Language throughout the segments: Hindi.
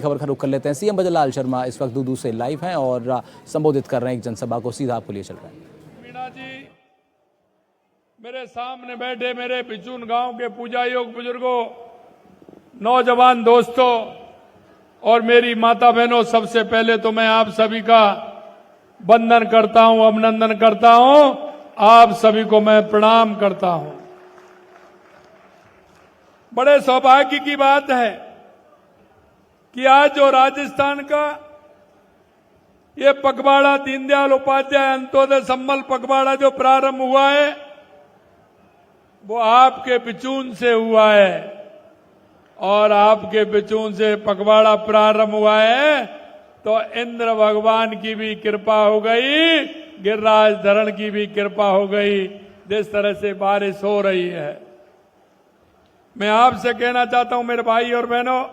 खबर का रुख कर लेते हैं। सीएम भजनलाल शर्मा इस वक्त दूदू से लाइव हैं और संबोधित कर रहे हैं एक जनसभा को। सीधा आपको लिए चल रहा है। मीणा जी, मेरे सामने बैठे मेरे बिचून गांव के पूजा योग बुजुर्गों, नौजवान दोस्तों और मेरी माता बहनों, सबसे पहले तो मैं आप सभी का वंदन करता हूं, अभिनंदन करता हूं। आप सभी को मैं प्रणाम करता हूं। बड़े सौभाग्य की बात है कि आज जो राजस्थान का ये पखवाड़ा, दीनदयाल उपाध्याय अंत्योदय संबल पखवाड़ा जो प्रारंभ हुआ है, वो आपके बिचून से हुआ है। और आपके बिचून से पखवाड़ा प्रारंभ हुआ है तो इंद्र भगवान की भी कृपा हो गई, गिरिराज धरण की भी कृपा हो गई। जिस तरह से बारिश हो रही है, मैं आपसे कहना चाहता हूं मेरे भाई और बहनों,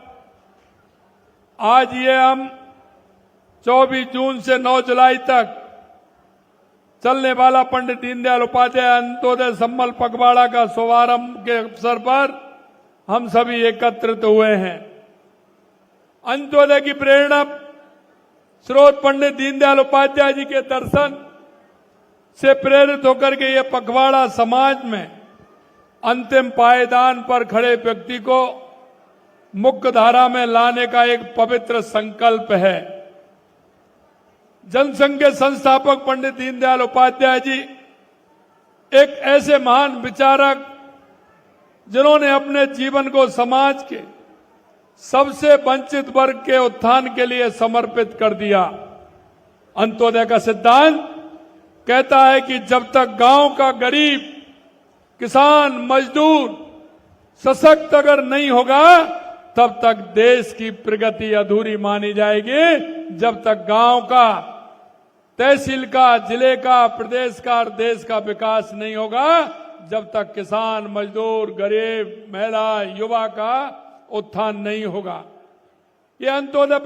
आज ये हम 24 जून से 9 जुलाई तक चलने वाला पंडित दीनदयाल उपाध्याय अंत्योदय संबल पखवाड़ा का शुभारंभ के अवसर पर हम सभी एकत्रित हुए हैं। अंत्योदय की प्रेरणा स्रोत पंडित दीनदयाल उपाध्याय जी के दर्शन से प्रेरित होकर के ये पखवाड़ा समाज में अंतिम पायदान पर खड़े व्यक्ति को मुख्य धारा में लाने का एक पवित्र संकल्प है। जनसंघ के संस्थापक पंडित दीनदयाल उपाध्याय जी एक ऐसे महान विचारक जिन्होंने अपने जीवन को समाज के सबसे वंचित वर्ग के उत्थान के लिए समर्पित कर दिया। अंत्योदय का सिद्धांत कहता है कि जब तक गांव का गरीब, किसान, मजदूर सशक्त अगर नहीं होगा, तब तक देश की प्रगति अधूरी मानी जाएगी। जब तक गांव का, तहसील का, जिले का, प्रदेश का और देश का विकास नहीं होगा, जब तक किसान, मजदूर, गरीब, महिला, युवा का उत्थान नहीं होगा। ये अंत्योदय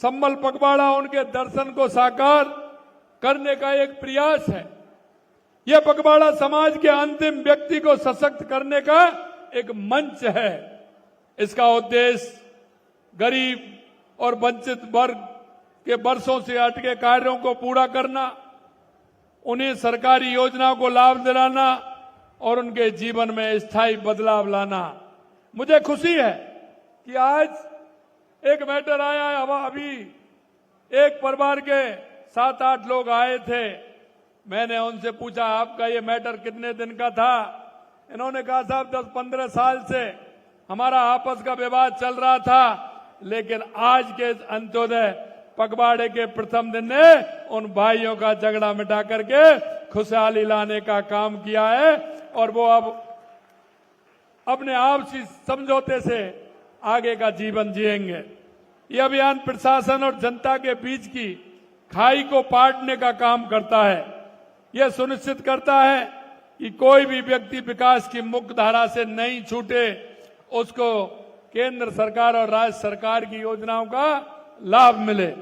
संबल पखवाड़ा उनके दर्शन को साकार करने का एक प्रयास है। यह पखवाड़ा समाज के अंतिम व्यक्ति को सशक्त करने का एक मंच है। इसका उद्देश्य गरीब और वंचित वर्ग के वर्षों से अटके कार्यों को पूरा करना, उन्हें सरकारी योजनाओं को लाभ दिलाना और उनके जीवन में स्थायी बदलाव लाना। मुझे खुशी है कि आज एक मैटर आया है। अभी एक परिवार के 7-8 लोग आए थे। मैंने उनसे पूछा, आपका ये मैटर कितने दिन का था? इन्होंने कहा, साहब 10-15 साल से हमारा आपस का विवाद चल रहा था, लेकिन आज के अंत्योदय पखवाड़े के प्रथम दिन ने उन भाइयों का झगड़ा मिटा करके खुशहाली लाने का काम किया है और वो अब अपने आपसी समझौते से आगे का जीवन जिएंगे। यह अभियान प्रशासन और जनता के बीच की खाई को पाटने का काम करता है। यह सुनिश्चित करता है कि कोई भी व्यक्ति विकास की मुख्य धारा से नहीं छूटे, उसको केंद्र सरकार और राज्य सरकार की योजनाओं का लाभ मिले।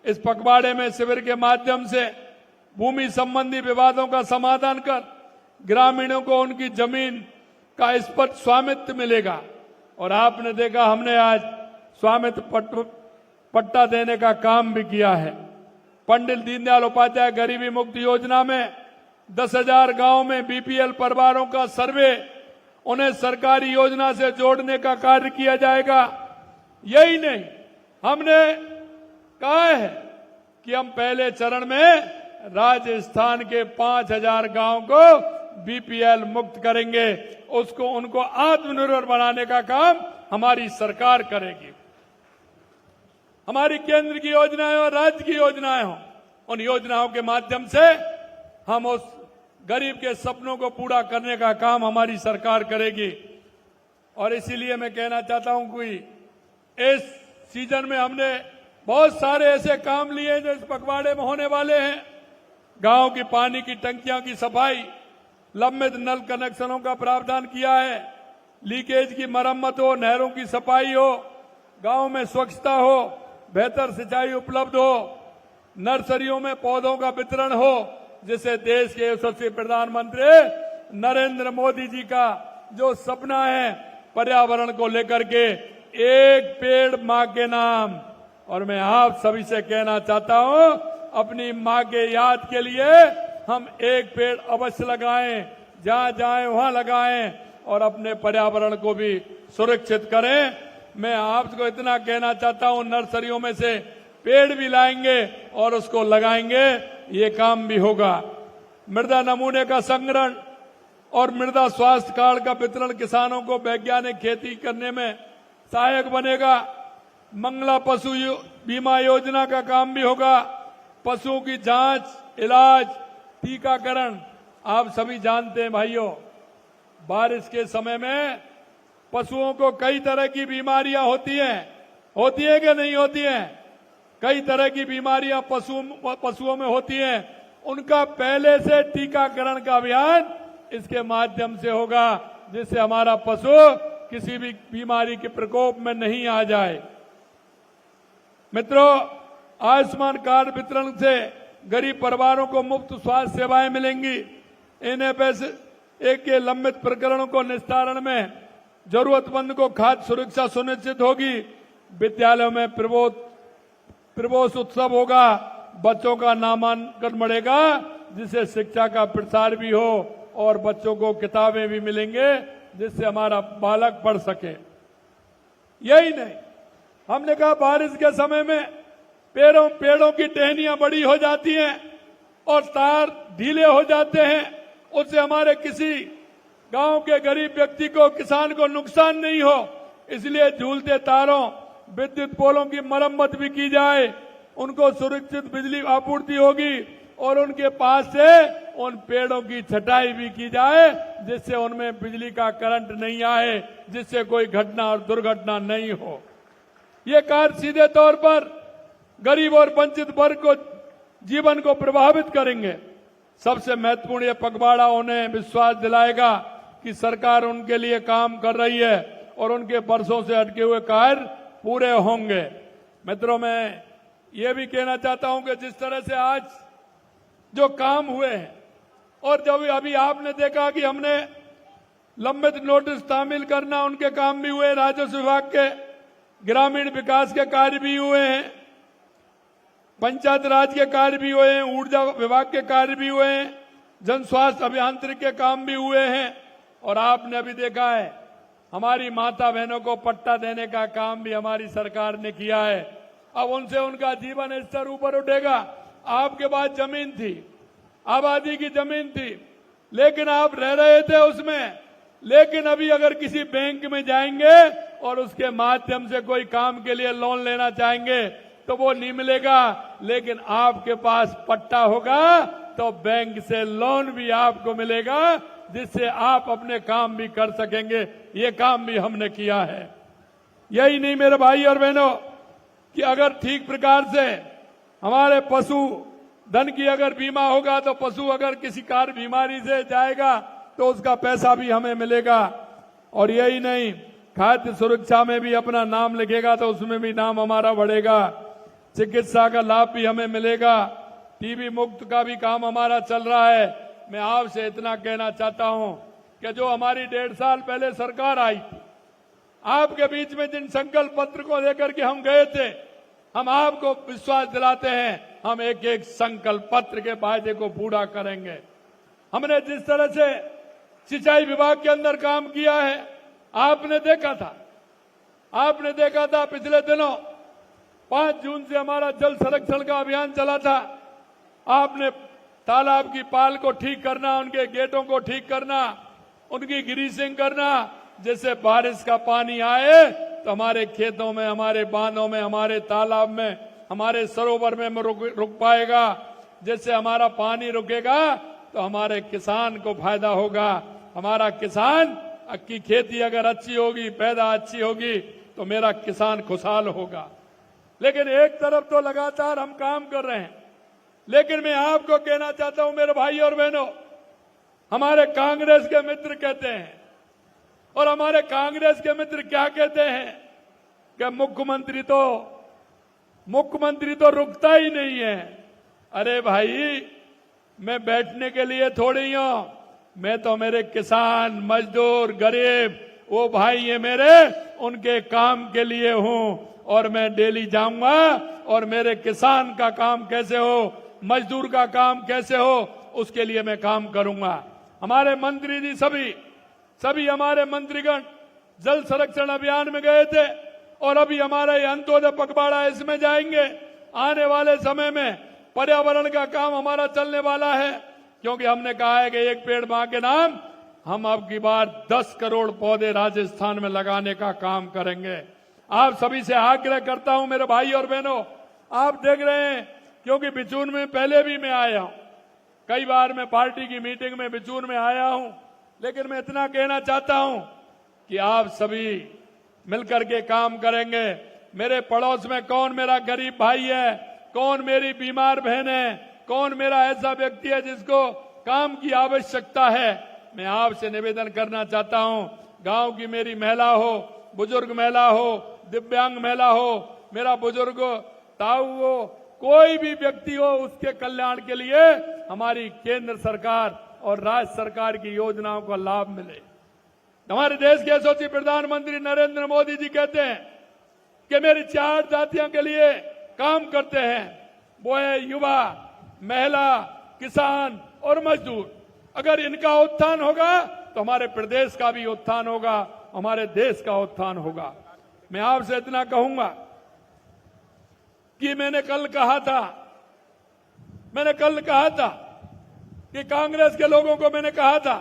इस पखवाड़े में शिविर के माध्यम से भूमि संबंधी विवादों का समाधान कर ग्रामीणों को उनकी जमीन का स्पष्ट स्वामित्व मिलेगा। और आपने देखा, हमने आज स्वामित्व पट्टा देने का काम भी किया है। पंडित दीनदयाल उपाध्याय गरीबी मुक्ति योजना में 10,000 गांव में बीपीएल परिवारों का सर्वे, उन्हें सरकारी योजना से जोड़ने का कार्य किया जाएगा। यही नहीं, हमने कहा है कि हम पहले चरण में राजस्थान के 5,000 गांव को बीपीएल मुक्त करेंगे। उनको आत्मनिर्भर बनाने का काम हमारी सरकार करेगी। हमारी केंद्र की योजनाएं और राज्य की योजनाएं हों, उन योजनाओं के माध्यम से हम उस गरीब के सपनों को पूरा करने का काम हमारी सरकार करेगी। और इसीलिए मैं कहना चाहता हूं कि इस सीजन में हमने बहुत सारे ऐसे काम लिए जो इस पखवाड़े में होने वाले हैं। गांव की पानी की टंकियों की सफाई, लंबित नल कनेक्शनों का प्रावधान किया है, लीकेज की मरम्मत हो, नहरों की सफाई हो, गांव में स्वच्छता हो, बेहतर सिंचाई उपलब्ध हो, नर्सरियों में पौधों का वितरण हो, जिससे देश के यशस्वी प्रधानमंत्री नरेंद्र मोदी जी का जो सपना है पर्यावरण को लेकर के एक पेड़ मां के नाम। और मैं आप सभी से कहना चाहता हूं, अपनी मां के याद के लिए हम एक पेड़ अवश्य लगाएं, जहां जाएं वहां लगाएं और अपने पर्यावरण को भी सुरक्षित करें। मैं आपको इतना कहना चाहता हूं, नर्सरियों में से पेड़ भी लाएंगे और उसको लगाएंगे, ये काम भी होगा। मृदा नमूने का संग्रहण और मृदा स्वास्थ्य कार्ड का वितरण किसानों को वैज्ञानिक खेती करने में सहायक बनेगा। मंगला पशु बीमा योजना का काम भी होगा। पशुओं की जांच, इलाज, टीकाकरण, आप सभी जानते हैं भाइयों, बारिश के समय में पशुओं को कई तरह की बीमारियां होती हैं कि नहीं होती हैं? कई तरह की बीमारियां पशुओं में होती हैं। उनका पहले से टीकाकरण का अभियान इसके माध्यम से होगा, जिससे हमारा पशु किसी भी बीमारी के प्रकोप में नहीं आ जाए। मित्रों, आयुष्मान कार्ड वितरण से गरीब परिवारों को मुफ्त स्वास्थ्य सेवाएं मिलेंगी। NFSA के लंबित प्रकरणों को निस्तारण में जरूरतमंद को खाद्य सुरक्षा सुनिश्चित होगी। विद्यालयों में प्रवेश उत्सव होगा। बच्चों का नामांकन बढ़ेगा, जिससे शिक्षा का प्रसार भी हो और बच्चों को किताबें भी मिलेंगे, जिससे हमारा बालक पढ़ सके। यही नहीं, हमने कहा बारिश के समय में पेड़ों की टहनियां बड़ी हो जाती हैं और तार ढीले हो जाते हैं। उससे हमारे किसी गांव के गरीब व्यक्ति को, किसान को नुकसान नहीं हो, इसलिए झूलते तारों, विद्युत पोलों की मरम्मत भी की जाए, उनको सुरक्षित बिजली आपूर्ति होगी और उनके पास से उन पेड़ों की छटाई भी की जाए, जिससे उनमें बिजली का करंट नहीं आए, जिससे कोई घटना और दुर्घटना नहीं हो। ये कार्य सीधे तौर पर गरीब और वंचित वर्ग को जीवन को प्रभावित करेंगे। सबसे महत्वपूर्ण ये पखवाड़ा उन्हें विश्वास दिलाएगा कि सरकार उनके लिए काम कर रही है और उनके वर्षों से अटके हुए कार्य पूरे होंगे। मित्रों, मैं ये भी कहना चाहता हूं कि जिस तरह से आज जो काम हुए हैं, और जब अभी आपने देखा कि हमने लंबित नोटिस तामील करना, उनके काम भी हुए, राजस्व विभाग के ग्रामीण विकास के कार्य भी हुए हैं, पंचायत राज के कार्य भी हुए हैं, ऊर्जा विभाग के कार्य भी हुए हैं, जन स्वास्थ्य अभियांत्रिकी के काम भी हुए हैं। और आपने अभी देखा है, हमारी माता बहनों को पट्टा देने का काम भी हमारी सरकार ने किया है। अब उनसे उनका जीवन स्तर ऊपर उठेगा। आपके पास जमीन थी, आबादी की जमीन थी, लेकिन आप रह रहे थे उसमें। लेकिन अभी अगर किसी बैंक में जाएंगे और उसके माध्यम से कोई काम के लिए लोन लेना चाहेंगे तो वो नहीं मिलेगा, लेकिन आपके पास पट्टा होगा तो बैंक से लोन भी आपको मिलेगा, जिससे आप अपने काम भी कर सकेंगे। ये काम भी हमने किया है। यही नहीं मेरे भाई और बहनों, कि अगर ठीक प्रकार से हमारे पशु धन की अगर बीमा होगा तो पशु अगर किसी कार बीमारी से जाएगा तो उसका पैसा भी हमें मिलेगा। और यही नहीं, खाद्य सुरक्षा में भी अपना नाम लिखेगा तो उसमें भी नाम हमारा बढ़ेगा। चिकित्सा का लाभ भी हमें मिलेगा। टीबी मुक्त का भी काम हमारा चल रहा है। मैं आपसे इतना कहना चाहता हूं कि जो हमारी 1.5 साल पहले सरकार आई थी, आपके बीच में जिन संकल्प पत्र को लेकर के हम गए थे, हम आपको विश्वास दिलाते हैं, हम एक एक संकल्प पत्र के वायदे को पूरा करेंगे। हमने जिस तरह से सिंचाई विभाग के अंदर काम किया है, आपने देखा था पिछले दिनों 5 जून से हमारा जल संरक्षण का अभियान चला था। आपने तालाब की पाल को ठीक करना, उनके गेटों को ठीक करना, उनकी ग्रीसिंग करना, जिससे बारिश का पानी आए तो हमारे खेतों में, हमारे बांधों में, हमारे तालाब में, हमारे सरोवर में रुक पाएगा। जिससे हमारा पानी रुकेगा तो हमारे किसान को फायदा होगा। हमारा किसान की खेती अगर अच्छी होगी, पैदा अच्छी होगी, तो मेरा किसान खुशहाल होगा। लेकिन एक तरफ तो लगातार हम काम कर रहे हैं, लेकिन मैं आपको कहना चाहता हूं मेरे भाई और बहनों, हमारे कांग्रेस के मित्र कहते हैं, और हमारे कांग्रेस के मित्र क्या कहते हैं कि मुख्यमंत्री तो रुकता ही नहीं है। अरे भाई, मैं बैठने के लिए थोड़ी हूं, मैं तो मेरे किसान, मजदूर, गरीब, वो भाई है मेरे, उनके काम के लिए हूं और मैं डेली जाऊंगा और मेरे किसान का काम कैसे हो, मजदूर का काम कैसे हो, उसके लिए मैं काम करूंगा। हमारे मंत्री जी सभी हमारे मंत्रीगण जल संरक्षण अभियान में गए थे और अभी हमारा ये अंत्योदय पखवाड़ा इसमें जाएंगे। आने वाले समय में पर्यावरण का काम हमारा चलने वाला है, क्योंकि हमने कहा है कि एक पेड़ मां के नाम। हम अब की बार 10 करोड़ पौधे राजस्थान में लगाने का काम करेंगे। आप सभी से आग्रह करता हूं मेरे भाई और बहनों, आप देख रहे हैं, क्योंकि बिचून में पहले भी मैं आया हूं, कई बार मैं पार्टी की मीटिंग में बिचून में आया हूं, लेकिन मैं इतना कहना चाहता हूं कि आप सभी मिलकर के काम करेंगे। मेरे पड़ोस में कौन मेरा गरीब भाई है, कौन मेरी बीमार बहन है, कौन मेरा ऐसा व्यक्ति है जिसको काम की आवश्यकता है, मैं आपसे निवेदन करना चाहता हूं। गांव की मेरी महिला हो, बुजुर्ग महिला हो, दिव्यांग महिला हो, मेरा बुजुर्ग ताऊ हो, कोई भी व्यक्ति हो, उसके कल्याण के लिए हमारी केंद्र सरकार और राज्य सरकार की योजनाओं का लाभ मिले। हमारे देश के यशस्वी प्रधानमंत्री नरेंद्र मोदी जी कहते हैं कि मेरी 4 जातियों के लिए काम करते हैं, वो है युवा, महिला, किसान और मजदूर। अगर इनका उत्थान होगा तो हमारे प्रदेश का भी उत्थान होगा, हमारे देश का उत्थान होगा। मैं आपसे इतना कहूंगा कि मैंने कल कहा था कि कांग्रेस के लोगों को मैंने कहा था,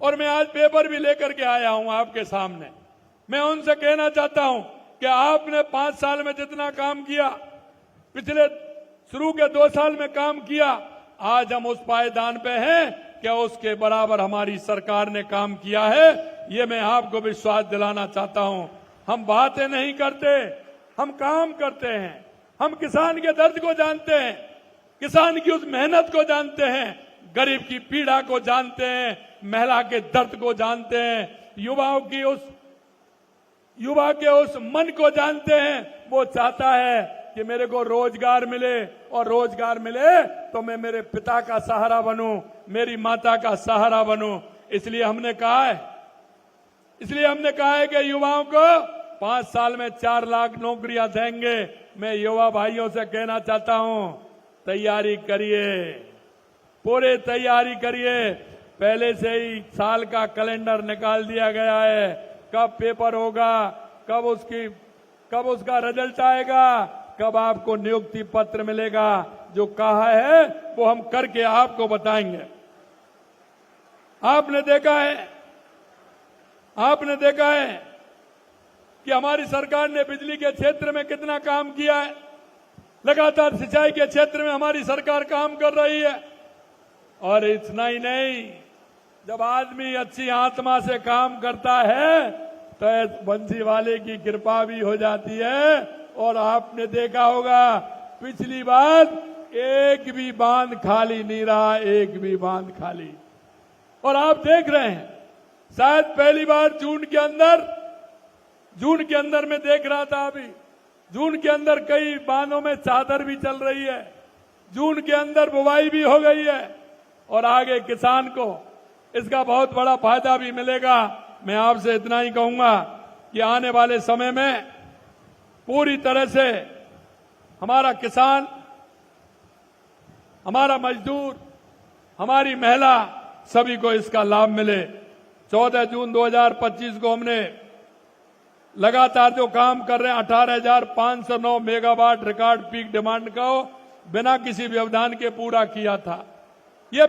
और मैं आज पेपर भी लेकर के आया हूं आपके सामने। मैं उनसे कहना चाहता हूं कि आपने 5 साल में जितना काम किया, पिछले शुरू के 2 साल में काम किया, आज हम उस पायदान पे हैं क्या उसके बराबर हमारी सरकार ने काम किया है, ये मैं आपको विश्वास दिलाना चाहता हूं। हम बातें नहीं करते, हम काम करते हैं। हम किसान के दर्द को जानते हैं, किसान की उस मेहनत को जानते हैं, गरीब की पीड़ा को जानते हैं, महिला के दर्द को जानते हैं, युवा के उस मन को जानते हैं। वो चाहता है कि मेरे को रोजगार मिले, और रोजगार मिले तो मैं मेरे पिता का सहारा बनूं, मेरी माता का सहारा बनूं। इसलिए हमने कहा है कि युवाओं को 5 साल में 4 लाख नौकरियां देंगे। मैं युवा भाइयों से कहना चाहता हूं, तैयारी करिए, पूरे तैयारी करिए। पहले से ही साल का कैलेंडर निकाल दिया गया है, कब पेपर होगा, कब उसका रिजल्ट आएगा, कब आपको नियुक्ति पत्र मिलेगा। जो कहा है वो हम करके आपको बताएंगे। आपने देखा है कि हमारी सरकार ने बिजली के क्षेत्र में कितना काम किया है। लगातार सिंचाई के क्षेत्र में हमारी सरकार काम कर रही है। और इतना ही नहीं, जब आदमी अच्छी आत्मा से काम करता है तो बंसी वाले की कृपा भी हो जाती है। और आपने देखा होगा पिछली बार एक भी बांध खाली नहीं रहा, एक भी बांध खाली। और आप देख रहे हैं, शायद पहली बार जून के अंदर मैं देख रहा था, अभी जून के अंदर कई बांधों में चादर भी चल रही है, जून के अंदर बुवाई भी हो गई है, और आगे किसान को इसका बहुत बड़ा फायदा भी मिलेगा। मैं आपसे इतना ही कहूंगा कि आने वाले समय में पूरी तरह से हमारा किसान, हमारा मजदूर, हमारी महिला, सभी को इसका लाभ मिले। 14 जून 2025 को हमने लगातार जो काम कर रहे हैं, 18,509 मेगावाट रिकॉर्ड पीक डिमांड को बिना किसी व्यवधान के पूरा किया था। ये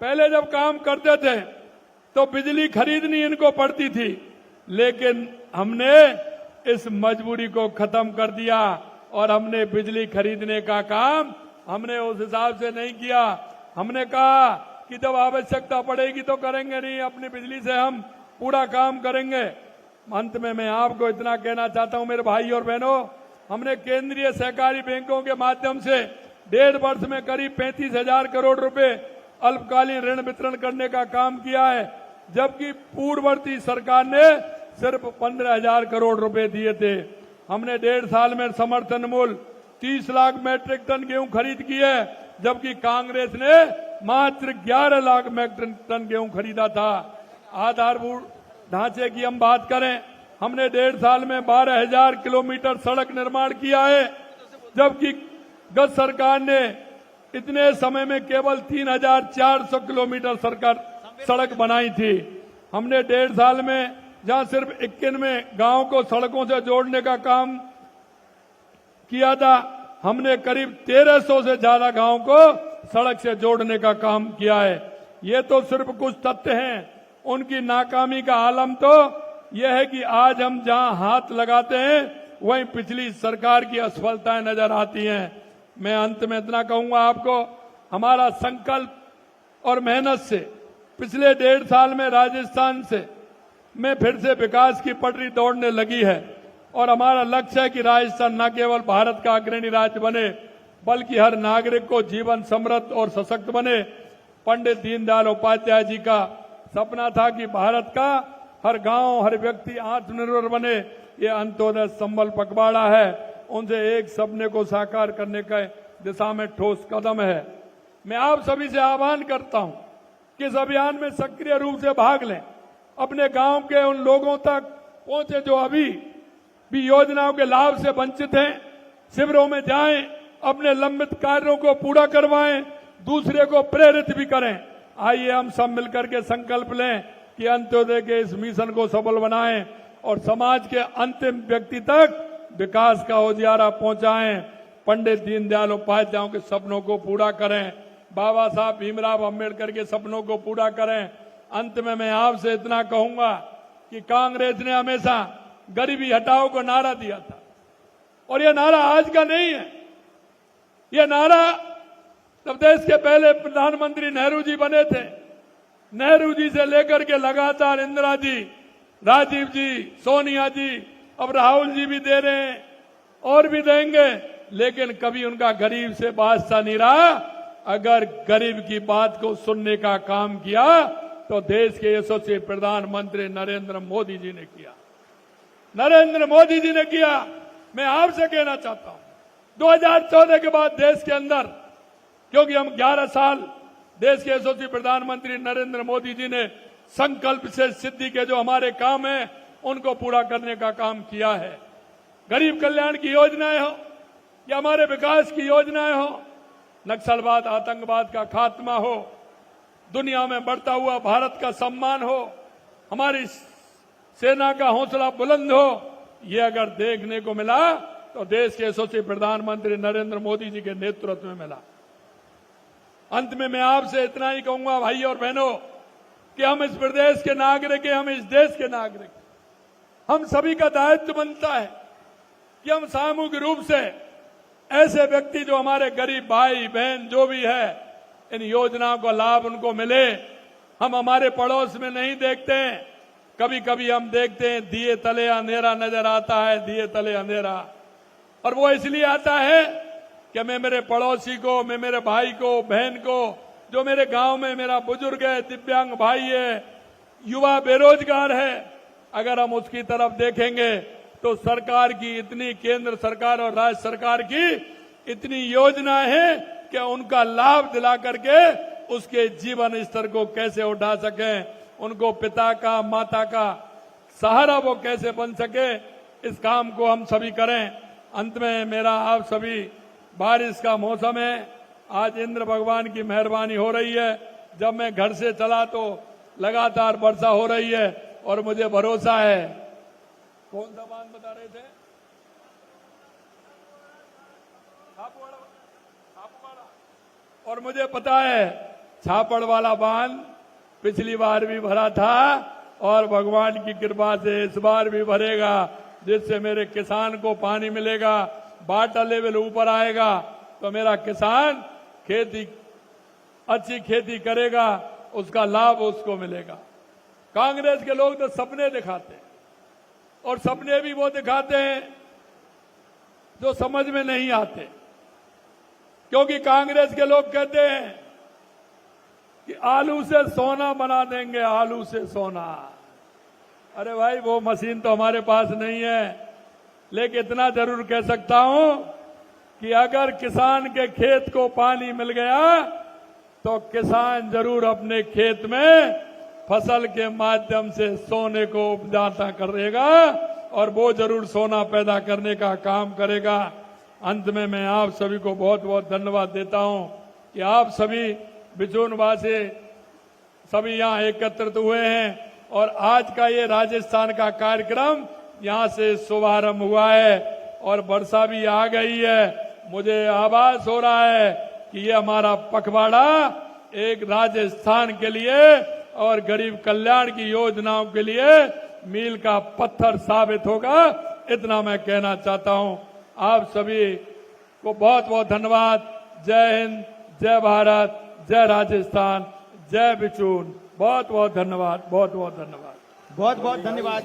पहले जब काम करते थे तो बिजली खरीदनी इनको पड़ती थी, लेकिन हमने इस मजबूरी को खत्म कर दिया और हमने बिजली खरीदने का काम हमने उस हिसाब से नहीं किया। हमने कहा कि जब आवश्यकता पड़ेगी तो करेंगे नहीं, अपनी बिजली से हम पूरा काम करेंगे। अंत में मैं आपको इतना कहना चाहता हूं मेरे भाई और बहनों, हमने केंद्रीय सहकारी बैंकों के माध्यम से 1.5 वर्ष में करीब 35,000 करोड़ रुपए अल्पकालीन ऋण वितरण करने का काम किया है, जबकि पूर्ववर्ती सरकार ने सिर्फ 15,000 करोड़ रुपए दिए थे। हमने 1.5 साल में समर्थन मूल्य 30 लाख मैट्रिक टन गेहूं खरीद की है, जबकि कांग्रेस ने मात्र 11 लाख मैट्रिक टन गेहूं खरीदा था। आधारभूत ढांचे की हम बात करें हमने 1.5 साल में 12,000 किलोमीटर सड़क निर्माण किया है, जबकि गत सरकार ने इतने समय में केवल 3,400 किलोमीटर सड़क बनाई थी। हमने 1.5 साल में जहां सिर्फ 91 गांव को सड़कों से जोड़ने का काम किया था, हमने करीब 1300 से ज्यादा गांव को सड़क से जोड़ने का काम किया है। ये तो सिर्फ कुछ तथ्य हैं। उनकी नाकामी का आलम तो यह है कि आज हम जहां हाथ लगाते हैं वहीं पिछली सरकार की असफलताएं नजर आती हैं। मैं अंत में इतना कहूंगा आपको, हमारा संकल्प और मेहनत से पिछले 1.5 साल में राजस्थान में फिर से विकास की पटरी दौड़ने लगी है और हमारा लक्ष्य है कि राजस्थान न केवल भारत का अग्रणी राज्य बने बल्कि हर नागरिक को जीवन समृद्ध और सशक्त बने। पंडित दीनदयाल उपाध्याय जी का सपना था कि भारत का हर गांव, हर व्यक्ति आत्मनिर्भर बने। ये अंत्योदय संबल पखवाड़ा है, उनसे एक सपने को साकार करने के दिशा में ठोस कदम है। मैं आप सभी से आह्वान करता हूं कि इस अभियान में सक्रिय रूप से भाग लें। अपने गांव के उन लोगों तक पहुंचे जो अभी भी योजनाओं के लाभ से वंचित हैं। शिविरों में जाएं, अपने लंबित कार्यों को पूरा करवाएं, दूसरे को प्रेरित भी करें। आइए हम सब मिलकर के संकल्प लें कि अंत्योदय के इस मिशन को सफल बनाएं और समाज के अंतिम व्यक्ति तक विकास का उजियारा पहुंचाएं। पंडित दीनदयाल उपाध्याय के सपनों को पूरा करें, बाबा साहब भीमराव अंबेडकर के सपनों को पूरा करें। अंत में मैं आपसे इतना कहूंगा कि कांग्रेस ने हमेशा गरीबी हटाओ को नारा दिया था और यह नारा आज का नहीं है। यह नारा तब देश के पहले प्रधानमंत्री नेहरू जी बने थे, नेहरू जी से लेकर के लगातार इंदिरा जी, राजीव जी, सोनिया जी, अब राहुल जी भी दे रहे हैं और भी देंगे, लेकिन कभी उनका गरीब से वास्ता नहीं रहा। अगर गरीब की बात को सुनने का काम किया तो देश के यशस्वी प्रधानमंत्री नरेंद्र मोदी जी ने किया, नरेंद्र मोदी जी ने किया। मैं आपसे कहना चाहता हूं 2014 के बाद देश के अंदर, क्योंकि हम 11 साल देश के यशस्वी प्रधानमंत्री नरेंद्र मोदी जी ने संकल्प से सिद्धि के जो हमारे काम हैं उनको पूरा करने का काम किया है। गरीब कल्याण की योजनाएं हो या हमारे विकास की योजनाएं हो, नक्सलवाद आतंकवाद का खात्मा हो, दुनिया में बढ़ता हुआ भारत का सम्मान हो, हमारी सेना का हौसला बुलंद हो, ये अगर देखने को मिला तो देश के यशस्वी प्रधानमंत्री नरेंद्र मोदी जी के नेतृत्व में मिला। अंत में मैं आपसे इतना ही कहूंगा भाई और बहनों कि हम इस प्रदेश के नागरिक हैं, हम इस देश के नागरिक, हम सभी का दायित्व बनता है कि हम सामूहिक रूप से ऐसे व्यक्ति जो हमारे गरीब भाई बहन जो भी है, इन योजनाओं का लाभ उनको मिले। हम हमारे पड़ोस में नहीं देखते हैं, कभी कभी हम देखते हैं दिए तले अंधेरा नजर आता है, दिए तले अंधेरा, और वो इसलिए आता है कि मैं मेरे पड़ोसी को, मैं मेरे भाई को, बहन को, जो मेरे गांव में मेरा बुजुर्ग है, दिव्यांग भाई है, युवा बेरोजगार है, अगर हम उसकी तरफ देखेंगे तो सरकार की इतनी, केंद्र सरकार और राज्य सरकार की इतनी योजनाएं हैं कि उनका लाभ दिला करके उसके जीवन स्तर को कैसे उठा सकें, उनको पिता का, माता का सहारा वो कैसे बन सके, इस काम को हम सभी करें। अंत में मेरा आप सभी, बारिश का मौसम है, आज इंद्र भगवान की मेहरबानी हो रही है। जब मैं घर से चला तो लगातार वर्षा हो रही है और मुझे भरोसा है। कौन सा बांध बता रहे थे? और मुझे पता है छापड़ वाला बांध पिछली बार भी भरा था और भगवान की कृपा से इस बार भी भरेगा, जिससे मेरे किसान को पानी मिलेगा, वाटर लेवल ऊपर आएगा तो मेरा किसान खेती, अच्छी खेती करेगा, उसका लाभ उसको मिलेगा। कांग्रेस के लोग तो सपने दिखाते हैं और सपने भी वो दिखाते हैं जो समझ में नहीं आते, क्योंकि कांग्रेस के लोग कहते हैं कि आलू से सोना बना देंगे, आलू से सोना। अरे भाई वो मशीन तो हमारे पास नहीं है, लेकिन इतना जरूर कह सकता हूं कि अगर किसान के खेत को पानी मिल गया तो किसान जरूर अपने खेत में फसल के माध्यम से सोने को उपजाता करेगा। और वो जरूर सोना पैदा करने का काम करेगा। अंत में मैं आप सभी को बहुत बहुत धन्यवाद देता हूं कि आप सभी बिचूनवासी सभी यहाँ एकत्रित हुए हैं और आज का ये राजस्थान का कार्यक्रम यहाँ से शुभारंभ हुआ है और वर्षा भी आ गई है। मुझे आभास हो रहा है कि ये हमारा पखवाड़ा एक राजस्थान के लिए और गरीब कल्याण की योजनाओं के लिए मील का पत्थर साबित होगा। इतना मैं कहना चाहता हूं। आप सभी को बहुत बहुत धन्यवाद। जय हिंद, जय भारत, जय राजस्थान, जय बिचून। बहुत बहुत धन्यवाद, बहुत बहुत धन्यवाद, बहुत बहुत धन्यवाद।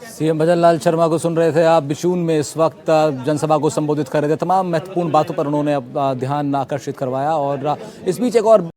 सीएम भजन लाल शर्मा को सुन रहे थे आप। बिशून में इस वक्त जनसभा को संबोधित कर रहे थे। तमाम महत्वपूर्ण बातों पर उन्होंने ध्यान आकर्षित करवाया और इस बीच एक और